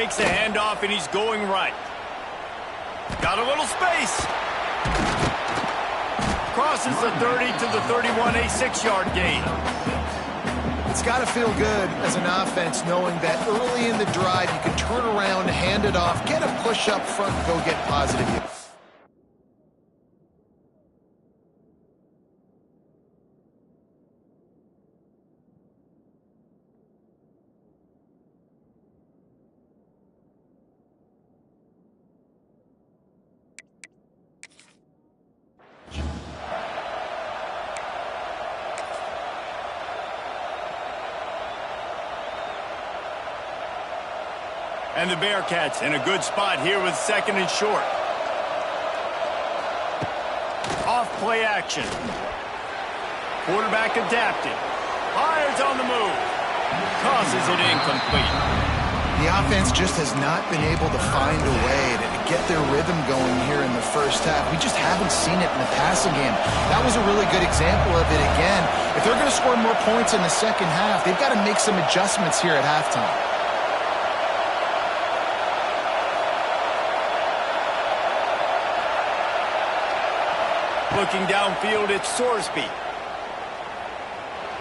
Fakes a handoff, and he's going right. Got a little space. Crosses the 30 to the 31, a 6-yard gain. It's got to feel good as an offense knowing that early in the drive you can turn around, hand it off, get a push up front, go get positive. And the Bearcats in a good spot here with 2nd and short. Off play action. Quarterback adapted. Fires on the move. Tosses it incomplete. The offense just has not been able to find a way to get their rhythm going here in the first half. We just haven't seen it in the passing game. That was a really good example of it again. If they're going to score more points in the second half, they've got to make some adjustments here at halftime. Looking downfield, it's Sorsby.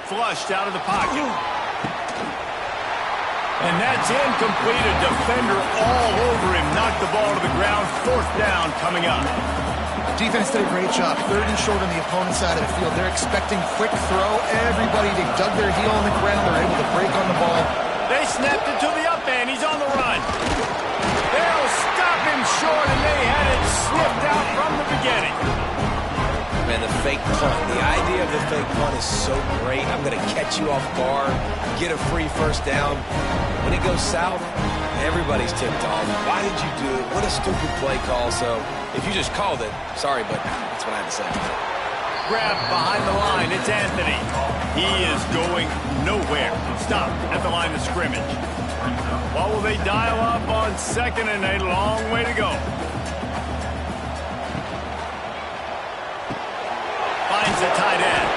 Flushed out of the pocket. And that's incomplete. A defender all over him. Knocked the ball to the ground. 4th down coming up. Defense did a great job. 3rd and short on the opponent's side of the field. They're expecting quick throw. Everybody, they dug their heel on the ground. They're able to break on the ball. They snapped it to the up end. He's on the run. They'll stop him short, and they had it sniffed out from the beginning. Man, the fake punt. The idea of the fake punt is so great. I'm going to catch you off guard, get a free 1st down. When it goes south, everybody's ticked off. Why did you do it? What a stupid play call. So if you just called it, sorry, but that's what I have to say. Grab behind the line. It's Anthony. He is going nowhere. Stop at the line of scrimmage. What will they dial up on 2nd and a long way to go? Finds the tight end.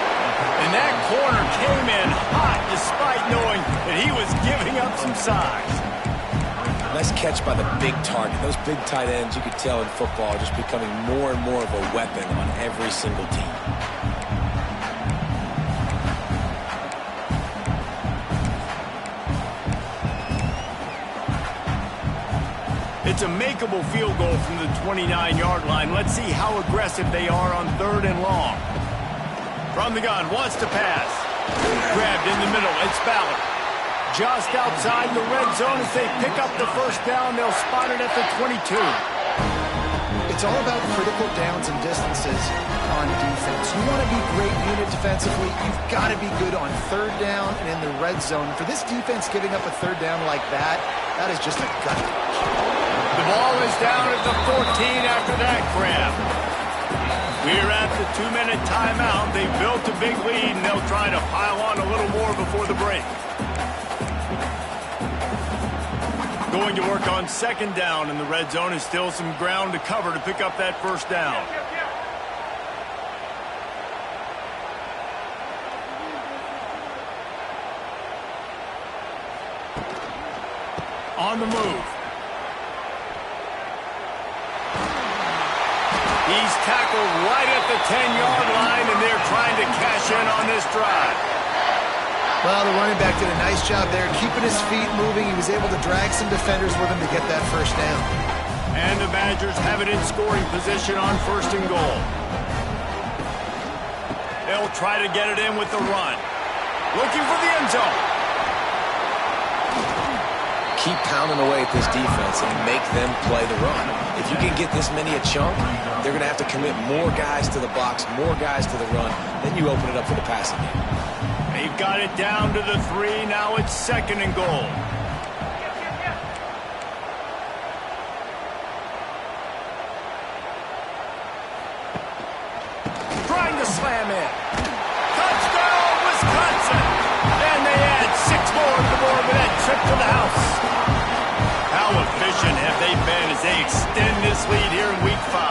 And that corner came in hot despite knowing that he was giving up some size. Nice catch by the big target. Those big tight ends, you could tell in football, are just becoming more and more of a weapon on every single team. It's a makeable field goal from the 29-yard line. Let's see how aggressive they are on 3rd and long. From the gun, wants to pass. Grabbed in the middle, it's Ballard. Just outside the red zone as they pick up the 1st down. They'll spot it at the 22. It's all about critical downs and distances on defense. You want to be great unit defensively, you've got to be good on 3rd down and in the red zone. For this defense giving up a 3rd down like that, that is just a gut punch. The ball is down at the 14 after that grab. We're at the 2-minute timeout. They've built a big lead, and they'll try to pile on a little more before the break. Going to work on 2nd down, and the red zone is still some ground to cover to pick up that 1st down. On the move. He's tackled right at the 10-yard line, and they're trying to cash in on this drive. Well, the running back did a nice job there, keeping his feet moving. He was able to drag some defenders with him to get that 1st down. And the Badgers have it in scoring position on 1st and goal. They'll try to get it in with the run. Looking for the end zone. Keep pounding away at this defense and make them play the run. If you can get this many a chunk, they're going to have to commit more guys to the box, more guys to the run. Then you open it up for the passing game. They've got it down to the 3. Now it's 2nd and goal. Trying to slam in. Touchdown, Wisconsin! And they add 6 more to the board with that trip to the house. How efficient have they been as they extend this lead here in Week 5?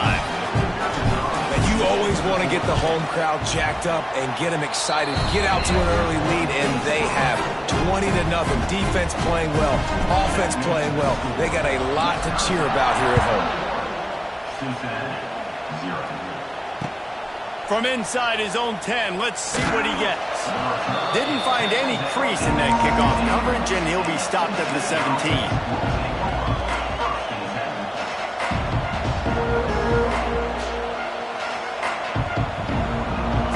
And you always want to get get the home crowd jacked up and get them excited. Get out to an early lead, and they have 20-0. Defense playing well, offense playing well. They got a lot to cheer about here at home. From inside his own 10, let's see what he gets. Didn't find any crease in that kickoff coverage, and he'll be stopped at the 17.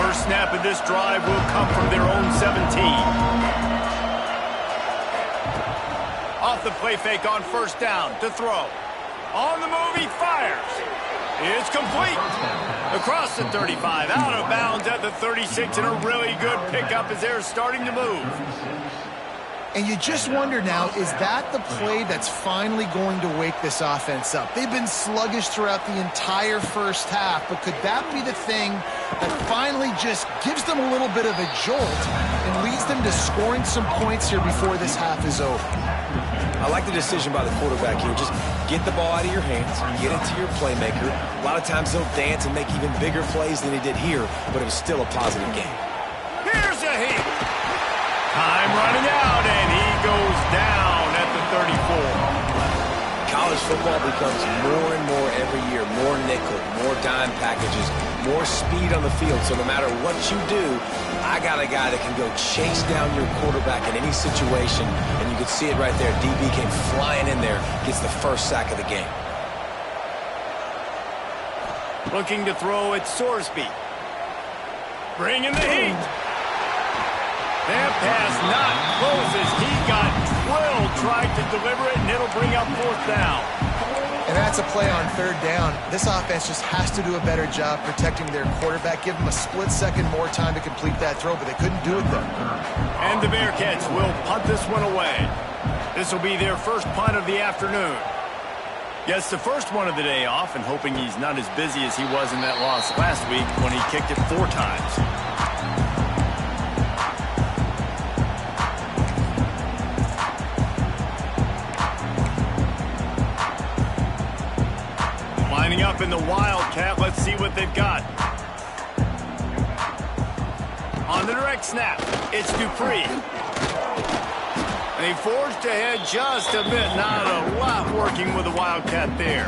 First snap of this drive will come from their own 17. Off the play fake on first down to throw. On the move, he fires. It's complete. Across the 35, out of bounds at the 36, and a really good pickup as they're starting to move. And you just wonder now, is that the play that's finally going to wake this offense up? They've been sluggish throughout the entire first half, but could that be the thing that finally just gives them a little bit of a jolt and leads them to scoring some points here before this half is over? I like the decision by the quarterback here. Just get the ball out of your hands, get it to your playmaker. A lot of times he'll dance and make even bigger plays than he did here, but it was still a positive game. Here's a hit. Time running out, and he goes down at the 34. College football becomes more and more every year, more nickel, more dime packages, more speed on the field. So no matter what you do, I got a guy that can go chase down your quarterback in any situation, and you can see it right there. DB came flying in there, gets the first sack of the game. Looking to throw at Sorsby. Bringing the heat. That pass not close as he got drilled, tried to deliver it, and it'll bring up fourth down. And that's a play on third down. This offense just has to do a better job protecting their quarterback. Give them a split second more time to complete that throw, but they couldn't do it though. And the Bearcats will punt this one away. This will be their first punt of the afternoon. Gets the first one of the day off, and hoping he's not as busy as he was in that loss last week when he kicked it 4 times. Lining up in the Wildcat, let's see what they've got. On the direct snap, it's Dupree. They forged ahead just a bit, not a lot working with the Wildcat there.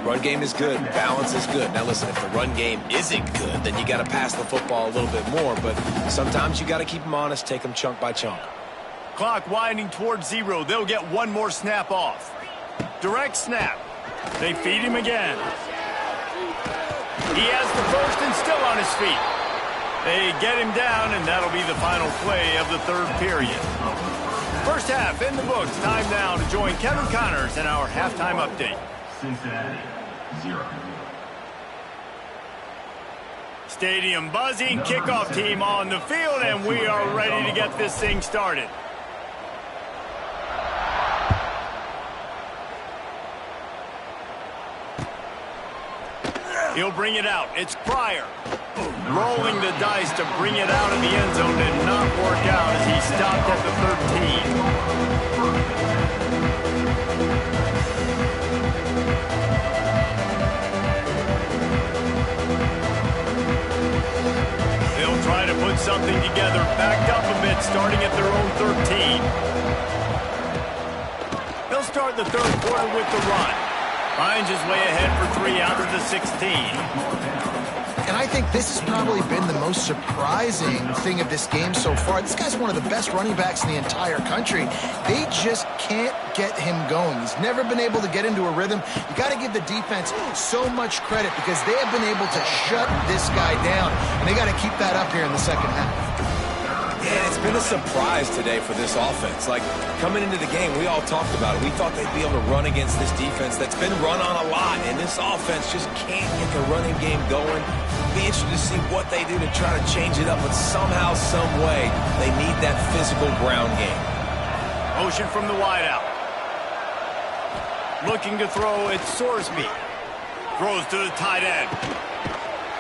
Run game is good, balance is good. Now listen, if the run game isn't good, then you got to pass the football a little bit more, but sometimes you got to keep them honest, take them chunk by chunk. Clock winding towards 0. They'll get one more snap off. Direct snap. They feed him again. He has the first and still on his feet. They get him down, and that'll be the final play of the third period. First half in the books. Time now to join Kevin Connors in our halftime update. Cincinnati, 0. Stadium buzzing, kickoff team on the field, and we are ready to get this thing started. He'll bring it out. It's Pryor. Rolling the dice to bring it out of the end zone did not work out as he stopped at the 13. They'll try to put something together, backed up a bit, starting at their own 13. They'll start the third quarter with the run. Finds his way ahead for 3 out of the 16. And I think this has probably been the most surprising thing of this game so far. This guy's one of the best running backs in the entire country. They just can't get him going. He's never been able to get into a rhythm. You got to give the defense so much credit because they have been able to shut this guy down. And they got to keep that up here in the second half. Yeah, it's been a surprise today for this offense. Like, coming into the game, we all talked about it. We thought they'd be able to run against this defense that's been run on a lot, and this offense just can't get the running game going. Be interested to see what they do to try to change it up, but somehow, some way, they need that physical ground game. Motion from the wideout. Looking to throw, it's Sorsby. Throws to the tight end.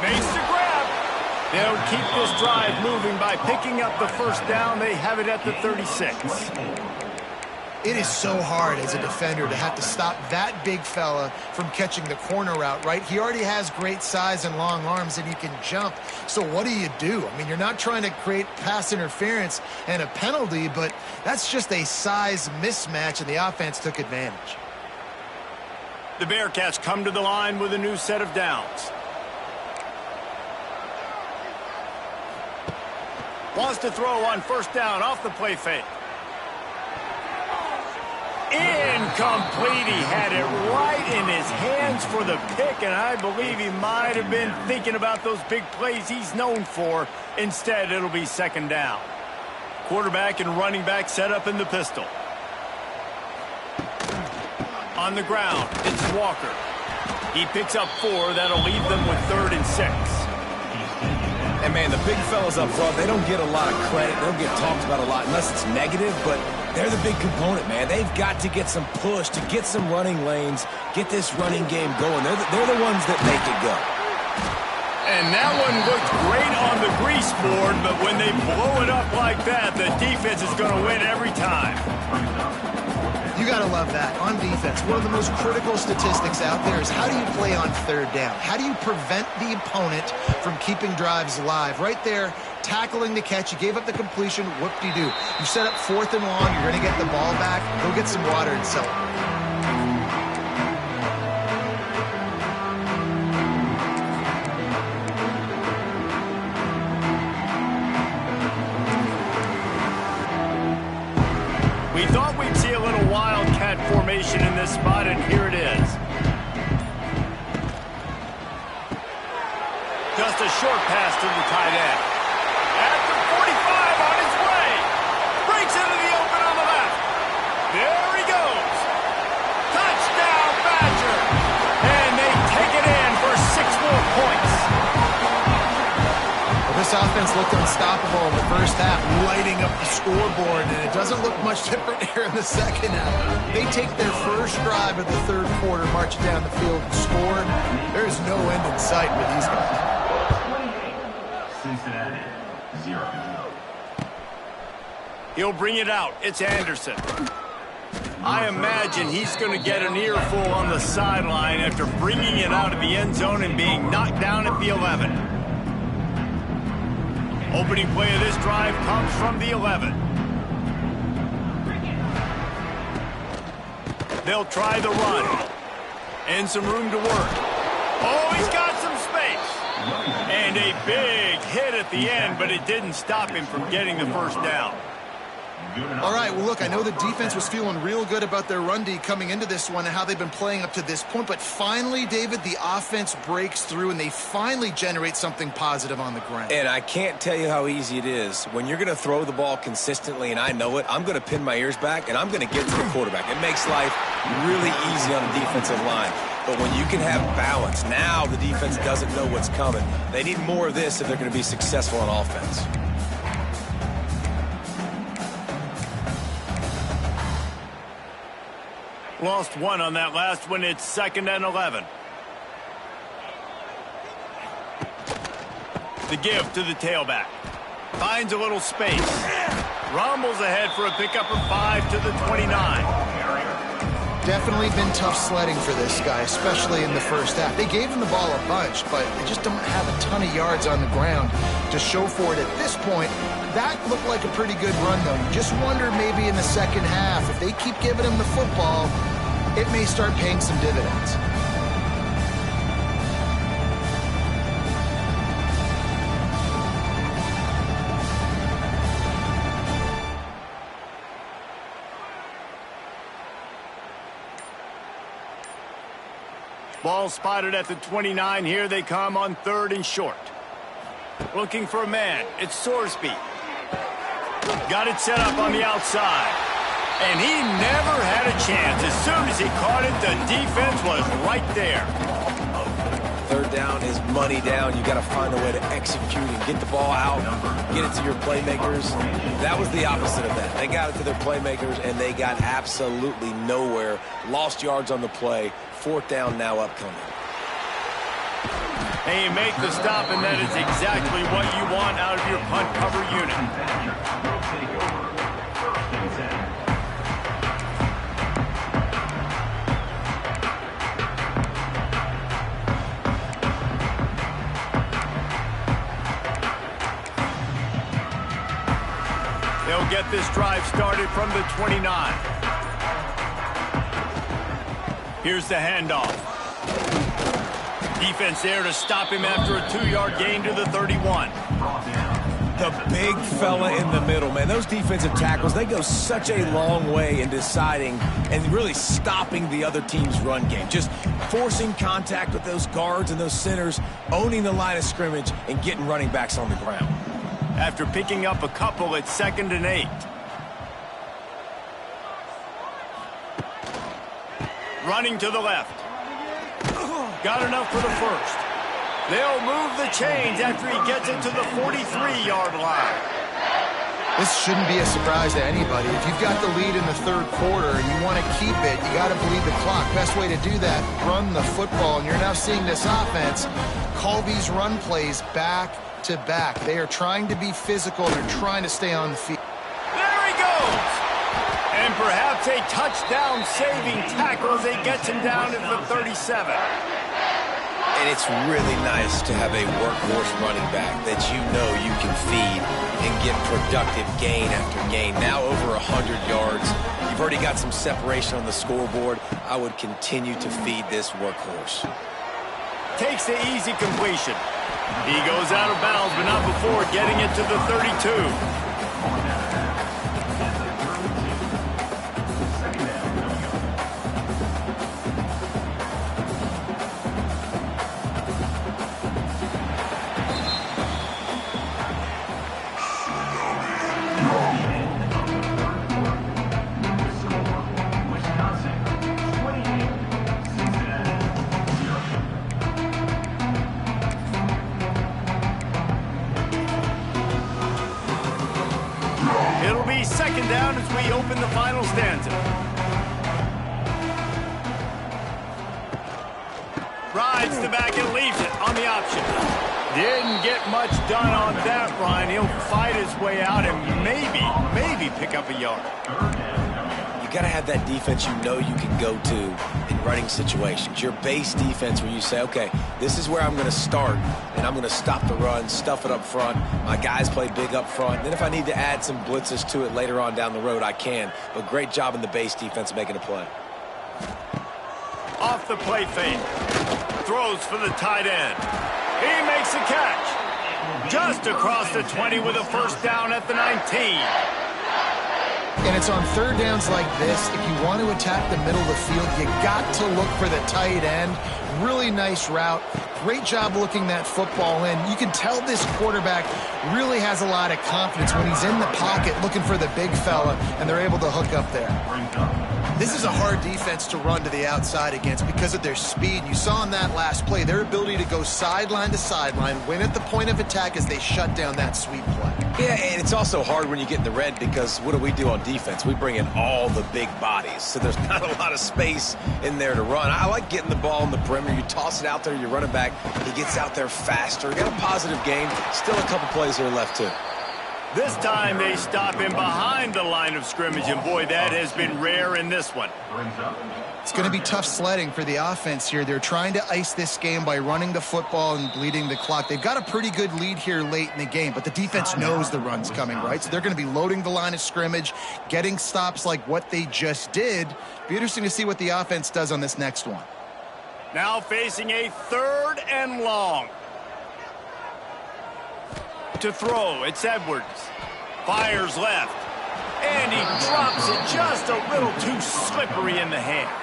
Makes the grab. They'll keep this drive moving by picking up the first down. They have it at the 36. It is so hard as a defender to have to stop that big fella from catching the corner route, right? He already has great size and long arms, and he can jump. So what do you do? I mean, you're not trying to create pass interference and a penalty, but that's just a size mismatch, and the offense took advantage. The Bearcats come to the line with a new set of downs. Wants to throw on first down off the play fake. Incomplete. He had it right in his hands for the pick, and I believe he might have been thinking about those big plays he's known for. Instead, it'll be second down. Quarterback and running back set up in the pistol. On the ground, it's Walker. He picks up 4. That'll leave them with 3rd and 6. And, man, the big fellas up front, they don't get a lot of credit. They don't get talked about a lot unless it's negative, but they're the big component, man. They've got to get some push, to get some running lanes, get this running game going. They're the ones that make it go. And that one looked great on the grease board, but when they blow it up like that, the defense is going to win every time. You got to love that. On defense, one of the most critical statistics out there is how do you play on third down? How do you prevent the opponent from keeping drives alive? Right there, tackling the catch. You gave up the completion. Whoop-de-doo. You set up 4th and long. You're going to get the ball back. Go get some water and celebrate. We thought we'd see a little wildcat formation in this spot, and here it is. Just a short pass to the tight end. At the 45 on his way. Breaks into the open on the left. There he goes. Touchdown, Badger. And they take it in for 6 more points. This offense looked unstoppable in the first half, lighting up the scoreboard, and it doesn't look much different here in the second half. They take their first drive of the third quarter, march down the field, and score. There's no end in sight with these guys. Cincinnati, 0. He'll bring it out. It's Anderson. I imagine he's going to get an earful on the sideline after bringing it out of the end zone and being knocked down at the 11. Opening play of this drive comes from the 11. They'll try the run. And some room to work. Oh, he's got some space. And a big hit at the end, but it didn't stop him from getting the first down. All right, well, look, I know the defense was feeling real good about their run D coming into this one and how they've been playing up to this point, but finally, David, the offense breaks through and they finally generate something positive on the ground. And I can't tell you how easy it is. When you're going to throw the ball consistently, and I know it, I'm going to pin my ears back, and I'm going to get to the quarterback. It makes life really easy on the defensive line. But when you can have balance, now the defense doesn't know what's coming. They need more of this if they're going to be successful on offense. Lost 1 on that last one. It's 2nd and 11. The give to the tailback. Finds a little space. Rumbles ahead for a pickup of 5 to the 29. Definitely been tough sledding for this guy, especially in the first half. They gave him the ball a bunch, but they just don't have a ton of yards on the ground to show for it at this point. That looked like a pretty good run, though. You just wonder maybe in the second half, if they keep giving him the football, it may start paying some dividends. Ball spotted at the 29. Here they come on 3rd and short. Looking for a man. It's Sorsby. Got it set up on the outside. And he never had a chance. As soon as he caught it, the defense was right there. 3rd down is money down. You got to find a way to execute and get the ball out, get it to your playmakers. That was the opposite of that. They got it to their playmakers, and they got absolutely nowhere. Lost yards on the play. 4th down now upcoming. And you make the stop, and that is exactly what you want out of your punt cover unit. They'll get this drive started from the 29. Here's the handoff. Defense there to stop him after a 2-yard gain to the 31. The big fella in the middle, man. Those defensive tackles, they go such a long way in deciding and really stopping the other team's run game. Just forcing contact with those guards and those centers, owning the line of scrimmage, and getting running backs on the ground. After picking up a couple at 2nd and 8. Running to the left. Got enough for the first. They'll move the chains after he gets it to the 43-yard line. This shouldn't be a surprise to anybody. If you've got the lead in the third quarter and you want to keep it, you got to bleed the clock. Best way to do that, run the football. And you're now seeing this offense call these run plays back to back. They are trying to be physical. They're trying to stay on the field. There he goes. And perhaps a touchdown-saving tackle as he gets him down at the 37. And it's really nice to have a workhorse running back that you know you can feed and get productive gain after gain. Now over 100 yards. You've already got some separation on the scoreboard. I would continue to feed this workhorse. Takes the easy completion. He goes out of bounds, but not before getting it to the 32. Second down as we open the final stanza. Rides the back and leaves it on the option. Didn't get much done on that run. He'll fight his way out and maybe pick up a yard. You got to have that defense you know you can go to in running situations. Your base defense where you say, okay, this is where I'm going to start, and I'm going to stop the run, stuff it up front. My guys play big up front. Then if I need to add some blitzes to it later on down the road, I can. But great job in the base defense making a play. Off the play fake. Throws for the tight end. He makes a catch. Just across the 20 with a first down at the 19. And it's on third downs like this, if you want to attack the middle of the field, you got to look for the tight end. Really nice route. Great job looking that football in. You can tell this quarterback really has a lot of confidence when he's in the pocket looking for the big fella, and they're able to hook up there. This is a hard defense to run to the outside against because of their speed. You saw in that last play, their ability to go sideline to sideline, win at the point of attack as they shut down that sweep play. Yeah, and it's also hard when you get in the red because what do we do on defense? We bring in all the big bodies, so there's not a lot of space in there to run. I like getting the ball in the perimeter. You toss it out there, you run it back. He gets out there faster. Got a positive game. Still a couple plays here left, too. This time they stop him behind the line of scrimmage, and boy, that has been rare in this one. It's going to be tough sledding for the offense here. They're trying to ice this game by running the football and bleeding the clock. They've got a pretty good lead here late in the game, but the defense knows the run's coming, right? So they're going to be loading the line of scrimmage, getting stops like what they just did. Be interesting to see what the offense does on this next one. Now facing a 3rd and long. To throw, it's Edwards. Fires left. And he drops it just a little too slippery in the hands.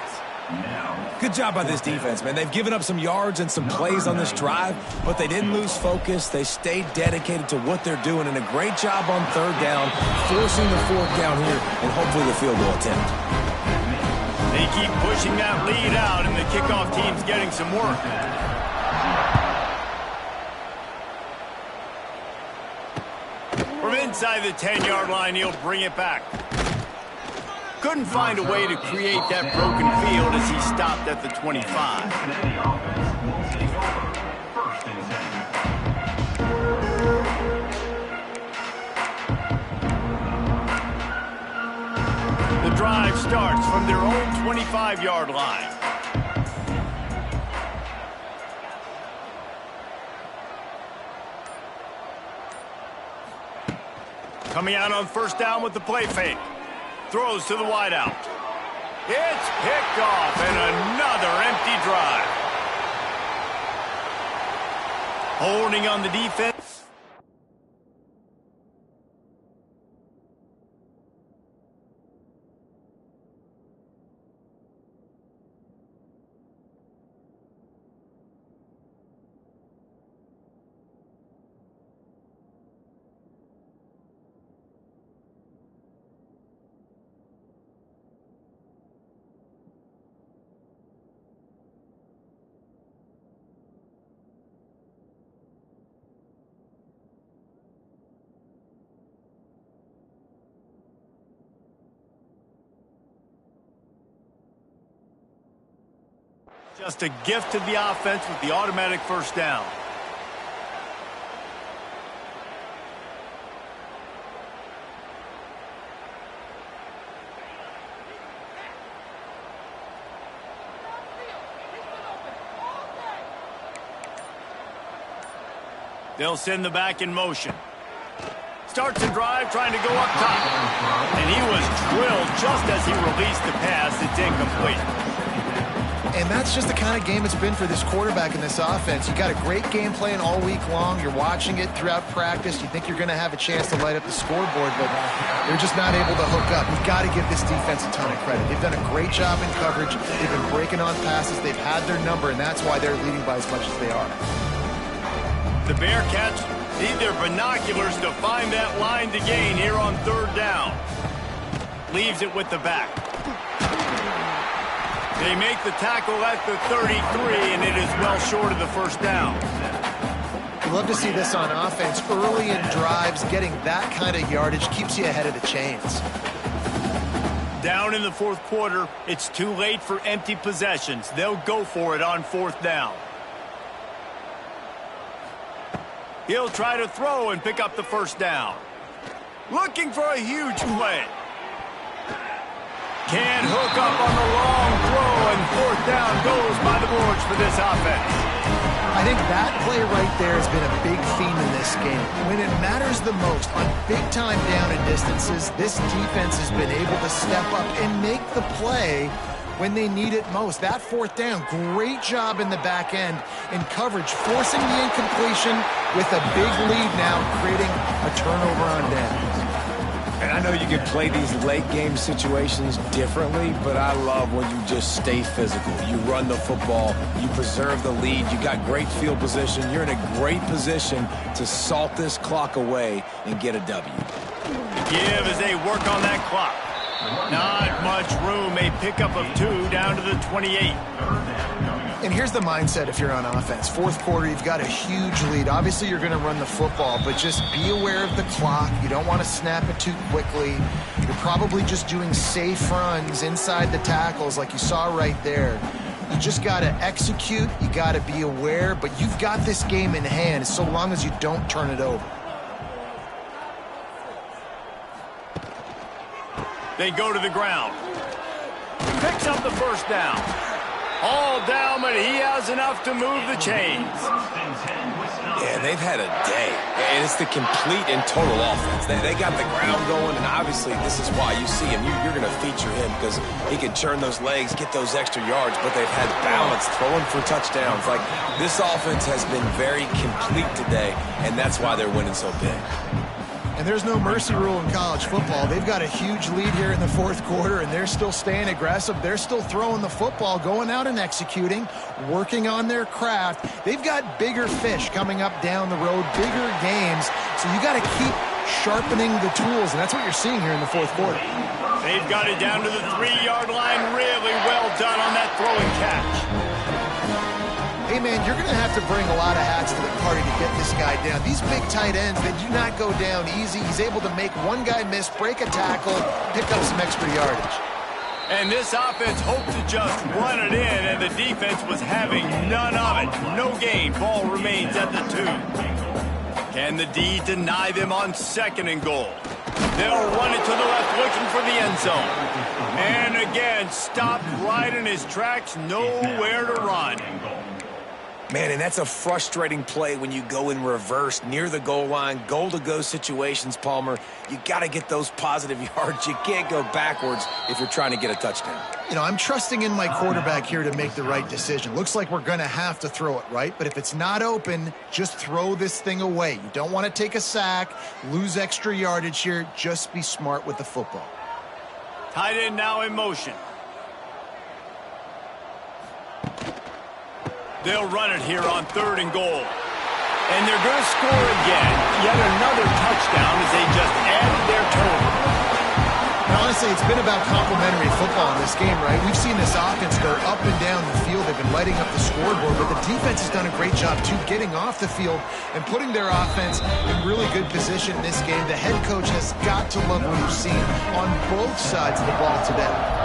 Good job by this defense, man. They've given up some yards and some plays on this drive, but they didn't lose focus. They stayed dedicated to what they're doing, and a great job on 3rd down, forcing the 4th down here, and hopefully the field goal attempt. They keep pushing that lead out, and the kickoff team's getting some work. From inside the 10-yard line, he'll bring it back. Couldn't find a way to create that broken field as he stopped at the 25. The drive starts from their own 25-yard line. Coming out on first down with the play fake. Throws to the wideout. It's picked off, and another empty drive. Holding on the defense. Just a gift to the offense with the automatic first down. They'll send the back in motion. Starts a drive trying to go up top. And he was drilled just as he released the pass. It's incomplete. And that's just the kind of game it's been for this quarterback in this offense. You got a great game plan all week long. You're watching it throughout practice. You think you're going to have a chance to light up the scoreboard, but they're just not able to hook up. You've got to give this defense a ton of credit. They've done a great job in coverage. They've been breaking on passes. They've had their number, and that's why they're leading by as much as they are. The Bearcats need their binoculars to find that line to gain here on third down. Leaves it with the back. They make the tackle at the 33, and it is well short of the first down. You love to see this on offense. Early in drives, getting that kind of yardage keeps you ahead of the chains. Down in the fourth quarter, it's too late for empty possessions. They'll go for it on fourth down. He'll try to throw and pick up the first down. Looking for a huge play. Can't hook up on the long throw, and fourth down goes by the boards for this offense. I think that play right there has been a big theme in this game. When it matters the most, on big-time down and distances, this defense has been able to step up and make the play when they need it most. That fourth down, great job in the back end in coverage, forcing the incompletion with a big lead now, creating a turnover on downs. And I know you can play these late-game situations differently, but I love when you just stay physical. You run the football, you preserve the lead, you got great field position, you're in a great position to salt this clock away and get a W. Give as they work on that clock. Not much room, a pickup of 2 down to the 28. And here's the mindset if you're on offense. Fourth quarter, you've got a huge lead. Obviously, you're going to run the football, but just be aware of the clock. You don't want to snap it too quickly. You're probably just doing safe runs inside the tackles like you saw right there. You just got to execute. You got to be aware, but you've got this game in hand so long as you don't turn it over. They go to the ground. Picks up the first down. All down, but he has enough to move the chains. Yeah, they've had a day. And it's the complete and total offense. They got the ground going, and obviously this is why you see him. You're going to feature him because he can churn those legs, get those extra yards, but they've had balance, throwing for touchdowns. Like, this offense has been very complete today, and that's why they're winning so big. And there's no mercy rule in college football. They've got a huge lead here in the fourth quarter, and they're still staying aggressive. They're still throwing the football, going out and executing, working on their craft. They've got bigger fish coming up down the road, bigger games. So you got to keep sharpening the tools, and that's what you're seeing here in the fourth quarter. They've got it down to the 3-yard line. Really well done on that throwing catch. Hey, man, you're going to have to bring a lot of hats to the party to get this guy down. These big tight ends, they do not go down easy. He's able to make one guy miss, break a tackle, pick up some extra yardage. And this offense hoped to just run it in, and the defense was having none of it. No gain. Ball remains at the 2. Can the D deny them on 2nd and goal? They'll run it to the left, looking for the end zone. And again, stopped right in his tracks, nowhere to run. Man, and that's a frustrating play when you go in reverse near the goal line. Goal-to-go situations, Palmer. You got to get those positive yards. You can't go backwards if you're trying to get a touchdown. You know, I'm trusting in my quarterback here to make the right decision. Looks like we're going to have to throw it, right? But if it's not open, just throw this thing away. You don't want to take a sack, lose extra yardage here. Just be smart with the football. Tight end now in motion. They'll run it here on 3rd and goal. And they're going to score again. Yet another touchdown as they just added their total. And honestly, it's been about complementary football in this game, right? We've seen this offense go up and down the field. They've been lighting up the scoreboard, but the defense has done a great job, too, getting off the field and putting their offense in really good position in this game. The head coach has got to love what we've seen on both sides of the ball today.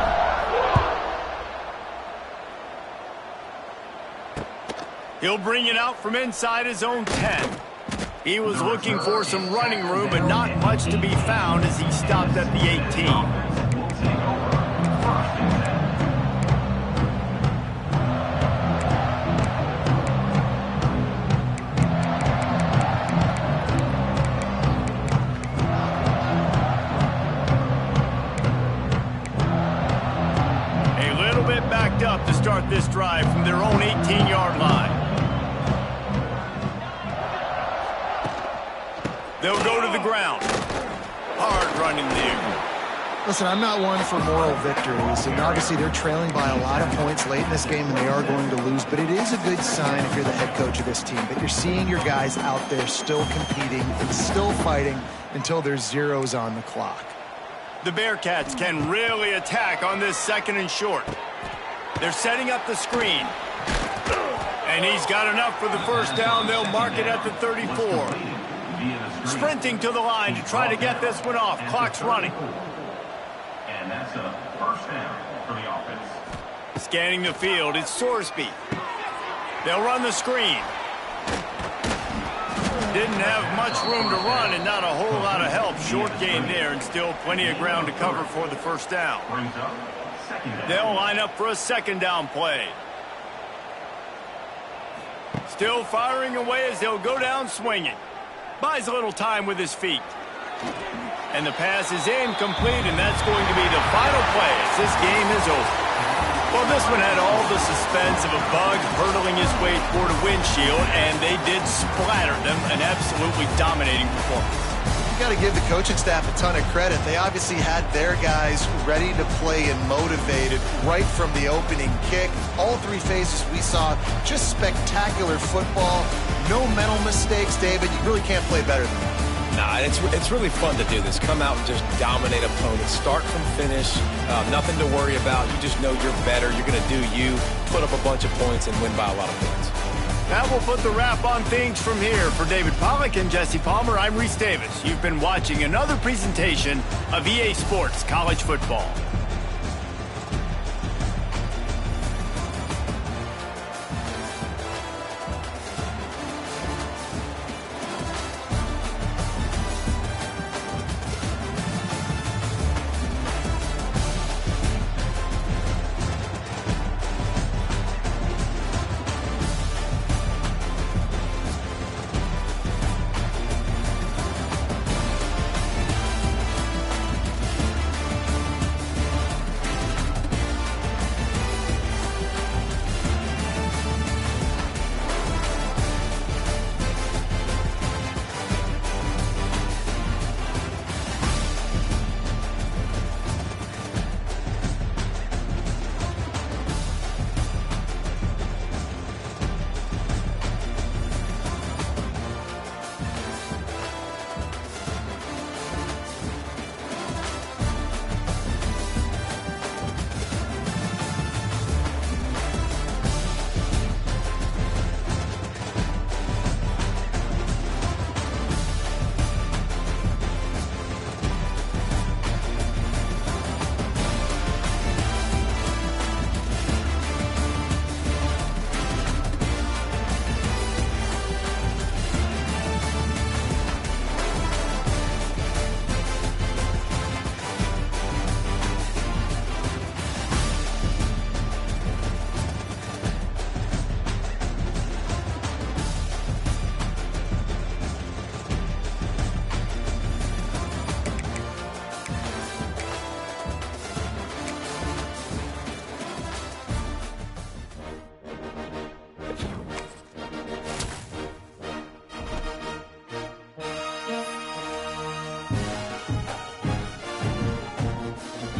He'll bring it out from inside his own 10. He was looking for some running room, but not much to be found as he stopped at the 18. A little bit backed up to start this drive from their own 18-yard line. They'll go to the ground. Hard running there. Listen, I'm not one for moral victories, and obviously they're trailing by a lot of points late in this game, and they are going to lose, but it is a good sign if you're the head coach of this team, that you're seeing your guys out there still competing and still fighting until there's zeros on the clock. The Bearcats can really attack on this 2nd and short. They're setting up the screen. And he's got enough for the first down. They'll mark it at the 34. Sprinting to the line to try to get this one off. Clock's running. And that's a first down for the offense. Scanning the field, it's Sorsby. They'll run the screen. Didn't have much room to run and not a whole lot of help. Short gain there and still plenty of ground to cover for the first down. Brings up second down. They'll line up for a 2nd down play. Still firing away as they'll go down swinging. Buys a little time with his feet. And the pass is incomplete, and that's going to be the final play as this game is over. Well, this one had all the suspense of a bug hurtling his way toward a windshield, and they did splatter them, an absolutely dominating performance. You got to give the coaching staff a ton of credit. They obviously had their guys ready to play and motivated right from the opening kick. All 3 phases we saw, just spectacular football. No mental mistakes, David. You really can't play better than that. Nah, it's really fun to do this. Come out and just dominate opponents. Start from finish. Nothing to worry about. You just know you're better. You're going to do you, put up a bunch of points, and win by a lot of points. That will put the wrap on things from here. For David Pollack and Jesse Palmer, I'm Reese Davis. You've been watching another presentation of EA Sports College Football.